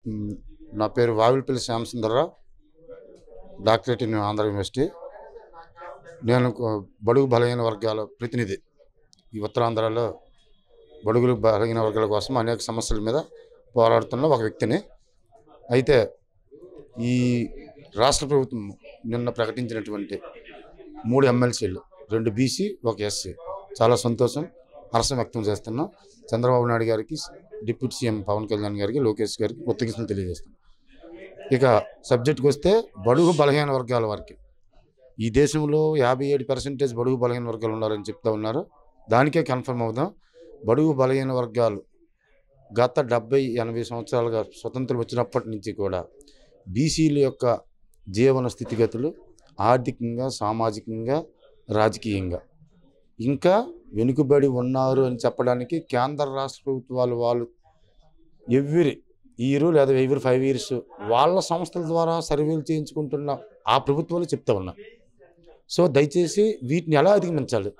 మ్, నా పేరు Vavilipalli Shyamsundar Rao, doctorate in Andhra university. నేను బడుగు బలహీన వర్గాల ప్రతినిధి. ఈ ఉత్తరాంధ్రలో బడుగులు బలహీన వర్గాల కోసం అనేక సమస్యల మీద పోరాడుతున్న ఒక వ్యక్తిని. అయితే ఈ రాష్ట్ర ప్రభుత్వం నిన్న ప్రకటించినటువంటి 3 ఎమ్మెల్సీలు, 2 బీసీ, 1 ఎస్సీ, చాలా సంతోషం, హర్షం వ్యక్తం చేస్తున్నాం. చంద్రబాబు నాయుడు గారికి, డిప్యూటీ సీఎం పవన్ కళ్యాణ్ గారికి, లోకేష్ గారికి కృతజ్ఞతలు తెలియజేస్తున్నాం. ఇక సబ్జెక్టుకి వస్తే, బడుగు బలహీన వర్గాల వారికి ఈ దేశంలో 57% బడుగు బలహీన వర్గాలు ఉన్నారని చెప్తా ఉన్నారు. దానికే కన్ఫర్మ్ అవుదాం. బడుగు బలహీన వర్గాలు గత 70-80 సంవత్సరాలుగా స్వతంత్రం వచ్చినప్పటి నుంచి కూడా బీసీల యొక్క జీవన స్థితిగతులు ఆర్థికంగా, సామాజికంగా, రాజకీయంగా ఇంకా వెనుకబడి ఉన్నారు అని చెప్పడానికి కేంద్ర రాష్ట్ర ప్రభుత్వాలు వాళ్ళు ఎవ్రీ ఇయర్ లేదా ఎవ్రీ 5 years వాళ్ళ సంస్థల ద్వారా సర్వేలు చేయించుకుంటున్న ఆ ప్రభుత్వాలు చెప్తా ఉన్నారు. సో దయచేసి వీటిని ఎలా అధిగమించాలి?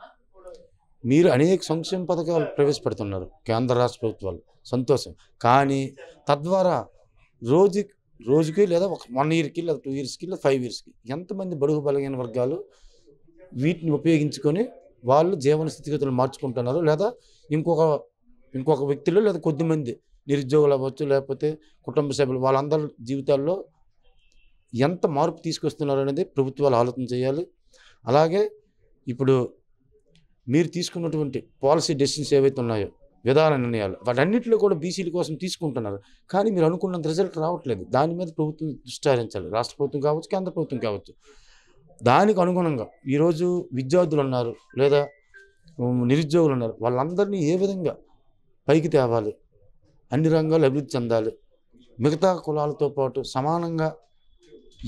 మీరు అనేక సంక్షేమ పథకాలు ప్రవేశపెడుతున్నారు కేంద్ర రాష్ట్ర ప్రభుత్వాలు, సంతోషం. కానీ తద్వారా రోజుకి లేదా 1 yearకి లేదా 2 yearsకి లేదా 5 yearsకి ఎంతమంది బడుగు బలహీన వర్గాలు వీటిని ఉపయోగించుకొని వాళ్ళు జీవన స్థితిగతులు మార్చుకుంటున్నారు, లేదా ఇంకొక వ్యక్తులు లేదా కొద్దిమంది నిరుద్యోగులు అవ్వచ్చు, లేకపోతే కుటుంబ సభ్యులు, వాళ్ళందరి జీవితాల్లో ఎంత మార్పు తీసుకొస్తున్నారు అనేది ప్రభుత్వాలు ఆలోచన చేయాలి. అలాగే ఇప్పుడు మీరు తీసుకున్నటువంటి పాలసీ డెసిషన్స్ ఏవైతే ఉన్నాయో, విధాన నిర్ణయాలు, వాటన్నిటిలో కూడా బీసీల కోసం తీసుకుంటున్నారు. కానీ మీరు అనుకున్నంత రిజల్ట్ రావట్లేదు. దాని మీద ప్రభుత్వం దృష్టి సారించాలి. రాష్ట్ర ప్రభుత్వం కావచ్చు, కేంద్ర ప్రభుత్వం కావచ్చు. దానికి అనుగుణంగా ఈరోజు విద్యార్థులు ఉన్నారు, లేదా నిరుద్యోగులు ఉన్నారు, వాళ్ళందరినీ ఏ విధంగా పైకి తేవాలి, అన్ని రంగాలు అభివృద్ధి చెందాలి, మిగతా కులాలతో పాటు సమానంగా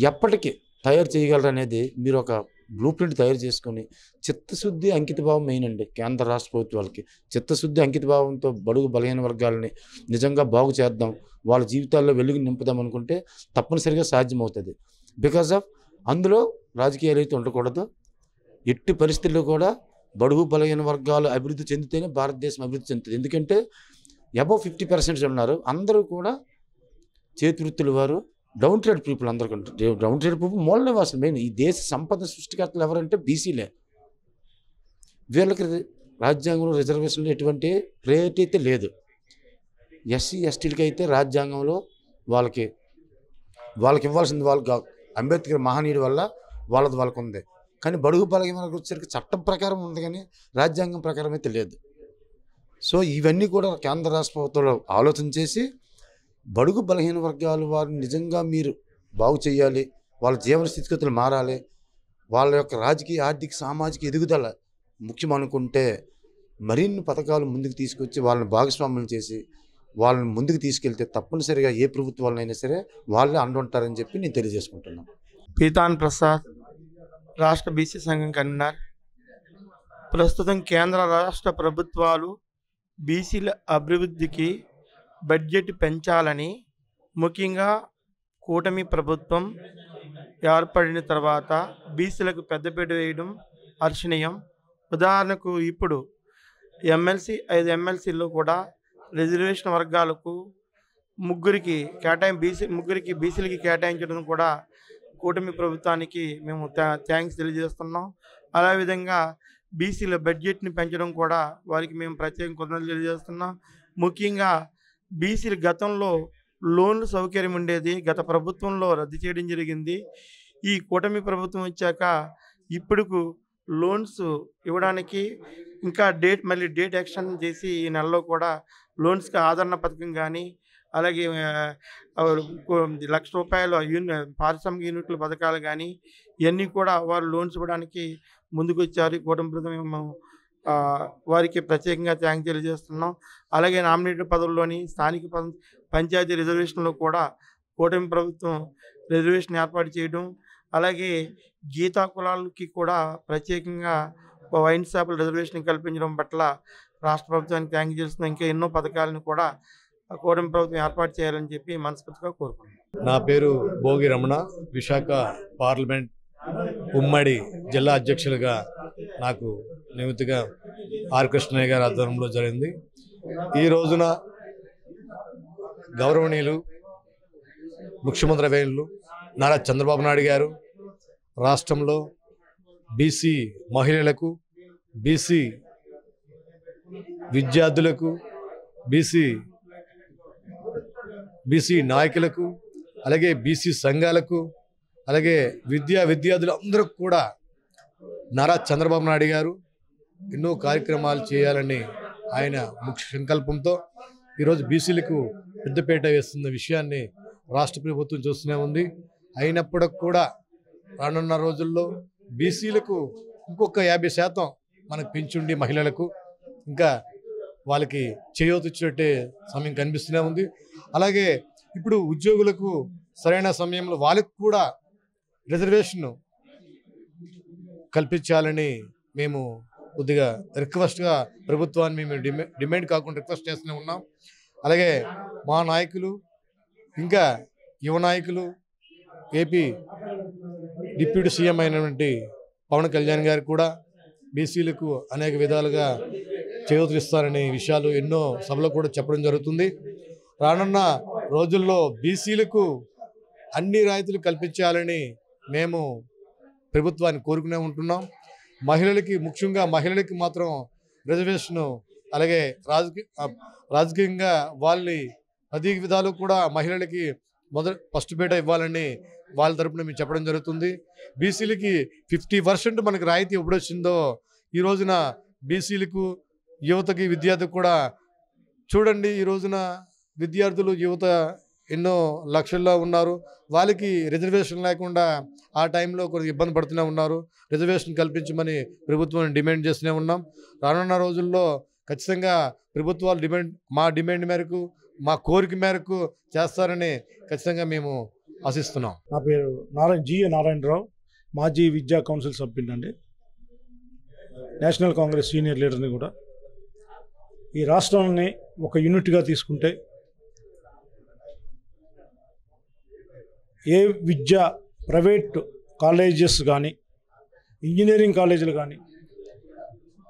ఎప్పటికీ తయారు చేయగలరు అనేది మీరు ఒక బ్లూ ప్రింట్ తయారు చేసుకొని, చిత్తశుద్ధి, అంకితభావం మెయిన్ అండి. కేంద్ర రాష్ట్ర ప్రభుత్వాలకి చిత్తశుద్ధి, అంకితభావంతో బడుగు బలహీన వర్గాలని నిజంగా బాగు చేద్దాం, వాళ్ళ జీవితాల్లో వెలుగు నింపుదాం అనుకుంటే తప్పనిసరిగా సాధ్యమవుతుంది. బికాజ్ ఆఫ్ అందులో రాజకీయాలు అయితే ఉండకూడదు. ఎట్టి పరిస్థితుల్లో కూడా బడుగు బలహీన వర్గాలు అభివృద్ధి చెందితేనే భారతదేశం అభివృద్ధి చెందుతుంది. ఎందుకంటే అబవ్ 50% ఉన్నారు, అందరూ కూడా చేతి వృత్తుల వారు, డౌన్ ట్రేడ్ పీపుల్. అందరికంటే డౌన్ ట్రేడ్ పీపుల్ మూల నివాసులు. మెయిన్ ఈ దేశ సంపద సృష్టికర్తలు ఎవరంటే బీసీలే. వీళ్ళకి రాజ్యాంగంలో రిజర్వేషన్లు ఎటువంటి ప్రేయర్ అయితే లేదు. ఎస్సీ ఎస్టీలకి అయితే రాజ్యాంగంలో వాళ్ళకి ఇవ్వాల్సింది వాళ్ళకి అంబేద్కర్ మహనీయుడి వల్ల వాళ్ళకు ఉంది. కానీ బడుగు బలహీన వచ్చేసరికి చట్టం ప్రకారం ఉంది, కానీ రాజ్యాంగం ప్రకారం అయితే లేదు. సో ఇవన్నీ కూడా కేంద్ర రాష్ట్ర ప్రభుత్వాలు ఆలోచన చేసి బడుగు బలహీన వర్గాలు వారిని నిజంగా మీరు బాగు చేయాలి, వాళ్ళ జీవన స్థితిగతులు మారాలి, వాళ్ళ యొక్క రాజకీయ, ఆర్థిక, సామాజిక ఎదుగుదల ముఖ్యం అనుకుంటే మరిన్ని పథకాలు ముందుకు తీసుకొచ్చి వాళ్ళని భాగస్వామ్యం చేసి వాళ్ళని ముందుకు తీసుకెళ్తే తప్పనిసరిగా ఏ ప్రభుత్వాలైనా సరే వాళ్ళే అండుంటారని చెప్పి నేను తెలియజేసుకుంటున్నాను. పీతాన్ ప్రసాద్, రాష్ట్ర బీసీ సంఘం కన్వీనర్. ప్రస్తుతం కేంద్ర రాష్ట్ర ప్రభుత్వాలు బీసీల అభివృద్ధికి బడ్జెట్ పెంచాలని, ముఖ్యంగా కూటమి ప్రభుత్వం ఏర్పడిన తర్వాత బీసీలకు పెద్దపీట వేయడం హర్షణీయం. ఉదాహరణకు ఇప్పుడు 5 ఎమ్మెల్సీల్లో కూడా రిజర్వేషన్ వర్గాలకు ముగ్గురికి బీసీలకి కేటాయించడం కూడా కూటమి ప్రభుత్వానికి మేము థ్యాంక్స్ తెలియజేస్తున్నాం. అదేవిధంగా బీసీల బడ్జెట్ని పెంచడం కూడా వారికి మేము ప్రత్యేక కృతజ్ఞతలు తెలియజేస్తున్నాం. ముఖ్యంగా బీసీల గతంలో లోన్లు సౌకర్యం ఉండేది, గత ప్రభుత్వంలో రద్దు చేయడం జరిగింది. ఈ కూటమి ప్రభుత్వం వచ్చాక ఇప్పుడు లోన్స్ ఇవ్వడానికి ఇంకా మళ్ళీ డేట్ ఎక్స్టెండ్ చేసి ఈ నెలలో కూడా లోన్స్కి ఆదరణ పథకం కానీ, అలాగే ₹1,00,000 పారిశ్రామిక యూనిట్ల పథకాలు కానీ ఇవన్నీ కూడా వారు లోన్స్ ఇవ్వడానికి ముందుకు వచ్చారు. కూటమి ప్రభుత్వం వారికి ప్రత్యేకంగా థ్యాంక్స్ తెలియజేస్తున్నాం. అలాగే నామినేటెడ్ పదవుల్లోని స్థానిక పంచాయతీ రిజర్వేషన్లో కూడా కూటమి ప్రభుత్వం రిజర్వేషన్ ఏర్పాటు చేయడం, అలాగే గీతా కులాలకి కూడా ప్రత్యేకంగా వైన్ షాపుల రిజర్వేషన్ కల్పించడం పట్ల రాష్ట్ర ప్రభుత్వానికి థ్యాంక్ చేస్తున్నాం. ఇంకా ఎన్నో పథకాలను కూడా కూటమి ప్రభుత్వం ఏర్పాటు చేయాలని చెప్పి మనస్ఫూర్తిగా కోరుకుంటున్నాం. నా పేరు భోగి రమణ, విశాఖ పార్లమెంట్ ఉమ్మడి జిల్లా అధ్యక్షులుగా నాకు నియమితుగా ఆర్ కృష్ణయ్య గారి ఆధ్వర్యంలో జరిగింది. ఈ రోజున గౌరవనీయులు ముఖ్యమంత్రి వేణులు నారా చంద్రబాబు నాయుడు గారు రాష్ట్రంలో బీసీ మహిళలకు, బీసీ విద్యార్థులకు, బీసీ నాయకులకు, అలాగే బీసీ సంఘాలకు, అలాగే విద్యార్థులు అందరూ కూడా నారా చంద్రబాబు నాయుడు గారు ఎన్నో కార్యక్రమాలు చేయాలని ఆయన ముఖ్య సంకల్పంతో ఈరోజు బీసీలకు పెద్దపీట వేస్తున్న విషయాన్ని రాష్ట్ర ప్రభుత్వం చూస్తూనే ఉంది. అయినప్పటికి కూడా రానున్న రోజుల్లో బీసీలకు ఇంకొక 50% మనకు పెంచుండి మహిళలకు ఇంకా వాళ్ళకి చేయూతిచ్చినట్టే సమయం కనిపిస్తూనే ఉంది. అలాగే ఇప్పుడు ఉద్యోగులకు సరైన సమయంలో వాళ్ళకు కూడా రిజర్వేషన్ కల్పించాలని మేము కొద్దిగా రిక్వెస్ట్గా ప్రభుత్వాన్ని మేము డిమాండ్ కాకుండా రిక్వెస్ట్ చేస్తూనే ఉన్నాం. అలాగే మా నాయకులు ఇంకా యువ నాయకులు ఏపీ డిప్యూటీ సీఎం అయినటువంటి పవన్ కళ్యాణ్ గారు కూడా బీసీలకు అనేక విధాలుగా చేయూతనిస్తారనే విషయాలు ఎన్నో సభలో కూడా చెప్పడం జరుగుతుంది. రానున్న రోజుల్లో బీసీలకు అన్ని రాయితీలు కల్పించాలని మేము ప్రభుత్వాన్ని కోరుకునే ఉంటున్నాం. మహిళలకి ముఖ్యంగా మహిళలకి మాత్రం రిజర్వేషను, అలాగే రాజకీయంగా వాళ్ళ ప్రతి విధాలు కూడా మహిళలకి ఫస్ట్ పీట ఇవ్వాలని వాళ్ళ తరపున మేము చెప్పడం జరుగుతుంది. బీసీలకి 50% మనకు రాయితీ ఎప్పుడు వచ్చిందో ఈ రోజున బీసీలకు, యువతకి, విద్యార్థికి కూడా చూడండి. ఈ రోజున విద్యార్థులు, యువత ఎన్నో లక్షల్లో ఉన్నారు. వాళ్ళకి రిజర్వేషన్ లేకుండా ఆ టైంలో కొద్దిగా ఇబ్బంది పడుతూనే ఉన్నారు. రిజర్వేషన్ కల్పించమని ప్రభుత్వాన్ని డిమాండ్ చేస్తూనే ఉన్నాం. రానున్న రోజుల్లో ఖచ్చితంగా ప్రభుత్వాలు మా డిమాండ్ మేరకు, మా కోరిక మేరకు చేస్తారని ఖచ్చితంగా మేము ఆశిస్తున్నాం. నా పేరు నారాయణరావు, మాజీ విద్యా కౌన్సిల్ సభ్యులండి, నేషనల్ కాంగ్రెస్ సీనియర్ లీడర్ని కూడా. ఈ రాష్ట్రాన్ని ఒక యూనిట్గా తీసుకుంటే ఏ విద్యా ప్రైవేట్ కాలేజెస్ కానీ, ఇంజనీరింగ్ కాలేజీలు కానీ,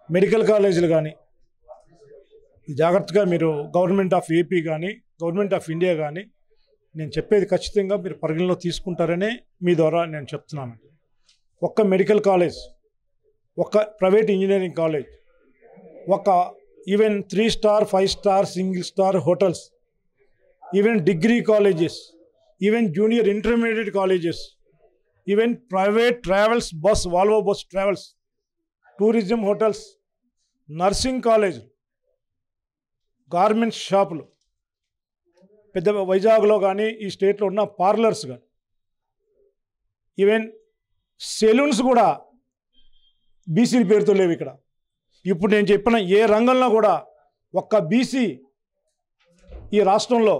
మెడికల్ కాలేజీలు కానీ జాగ్రత్తగా మీరు గవర్నమెంట్ ఆఫ్ ఏపీ కానీ, గవర్నమెంట్ ఆఫ్ ఇండియా కానీ నేను చెప్పేది ఖచ్చితంగా మీరు పరిగణలో తీసుకుంటారనే మీ ద్వారా నేను చెప్తున్నాను. ఒక్క మెడికల్ కాలేజ్, ఒక్క ప్రైవేట్ ఇంజనీరింగ్ కాలేజ్, ఒక even 3 star 5 star single star hotels, even degree colleges, even junior intermediate colleges, even private travels bus, Volvo bus travels, tourism hotels, nursing college, garments షాపులు, పెద్ద వైజాగ్లో కానీ ఈ స్టేట్లో ఉన్న పార్లర్స్ కానీ, ఈవెన్ సెలూన్స్ కూడా బీసీల పేరుతో లేవు ఇక్కడ. ఇప్పుడు నేను చెప్పిన ఏ రంగంలో కూడా ఒక్క బీసీ ఈ రాష్ట్రంలో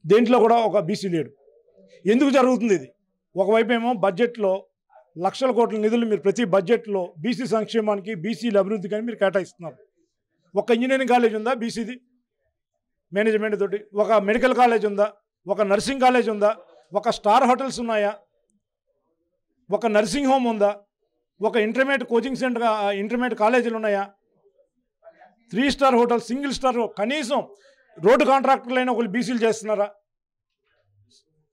దేంట్లో కూడా ఒక బీసీ లేడు. ఎందుకు జరుగుతుంది ఇది? ఒకవైపు ఏమో బడ్జెట్లో లక్షల కోట్ల నిధులు మీరు ప్రతి బడ్జెట్లో బీసీ సంక్షేమానికి, బీసీల అభివృద్ధికి అని మీరు కేటాయిస్తున్నారు. ఒక ఇంజనీరింగ్ కాలేజ్ ఉందా బీసీది మేనేజ్మెంట్ తోటి? ఒక మెడికల్ కాలేజ్ ఉందా? ఒక నర్సింగ్ కాలేజ్ ఉందా? ఒక స్టార్ హోటల్స్ ఉన్నాయా? ఒక నర్సింగ్ హోమ్ ఉందా? ఒక ఇంటర్మీడియట్ కోచింగ్ సెంటర్, ఇంటర్మీడియట్ కాలేజీలు ఉన్నాయా? 3 స్టార్ హోటల్, సింగిల్ స్టార్, కనీసం రోడ్డు కాంట్రాక్టర్లు అయినా ఒకళ్ళు బీసీలు చేస్తున్నారా?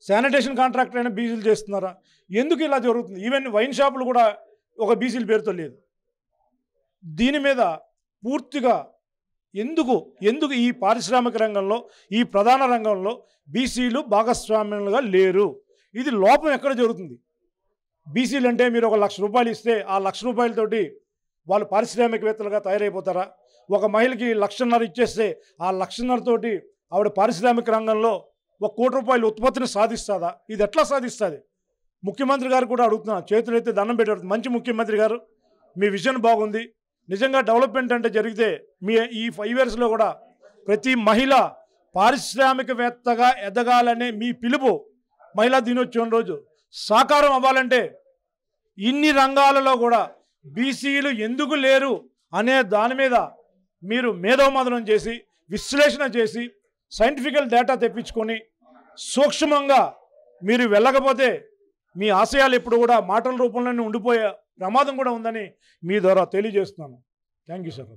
శానిటేషన్ కాంట్రాక్టర్ అయినా బీసీలు చేస్తున్నారా? ఎందుకు ఇలా జరుగుతుంది? ఈవెన్ వైన్ షాపులు కూడా ఒక బీసీల పేరుతో లేదు. దీని మీద పూర్తిగా ఎందుకు ఈ పారిశ్రామిక రంగంలో, ఈ ప్రధాన రంగంలో బీసీలు భాగస్వామ్యులుగా లేరు? ఇది లోపం ఎక్కడ జరుగుతుంది? బీసీలు అంటే మీరు ఒక ₹1,00,000 ఇస్తే ఆ ₹1,00,000తోటి వాళ్ళు పారిశ్రామికవేత్తలుగా తయారైపోతారా? ఒక మహిళకి ₹1,50,000 ఇచ్చేస్తే ఆ ₹1,50,000తోటి ఆవిడ పారిశ్రామిక రంగంలో ₹1,00,00,000 ఉత్పత్తిని సాధిస్తుందా? ఇది ఎట్లా సాధిస్తుంది? ముఖ్యమంత్రి గారు కూడా అడుగుతున్నా, చేతులైతే దండం పెట్టారు. మంచి ముఖ్యమంత్రి గారు, మీ విజన్ బాగుంది. నిజంగా డెవలప్మెంట్ అంటే జరిగితే మీ ఈ 5 ఇయర్స్లో కూడా ప్రతి మహిళ పారిశ్రామికవేత్తగా ఎదగాలనే మీ పిలుపు మహిళా దినోత్సవం రోజు సాకారం అవ్వాలంటే ఇన్ని రంగాలలో కూడా బీసీలు ఎందుకు లేరు అనే దాని మీద మీరు మేధోమథనం చేసి, విశ్లేషణ చేసి, సైంటిఫికల్ డేటా తెప్పించుకొని సూక్ష్మంగా మీరు వెళ్ళకపోతే మీ ఆశయాలు ఎప్పుడు కూడా మాటల రూపంలోనే ఉండిపోయే ప్రమాదం కూడా ఉందని మీ ద్వారా తెలియజేస్తున్నాను. Thank you sir.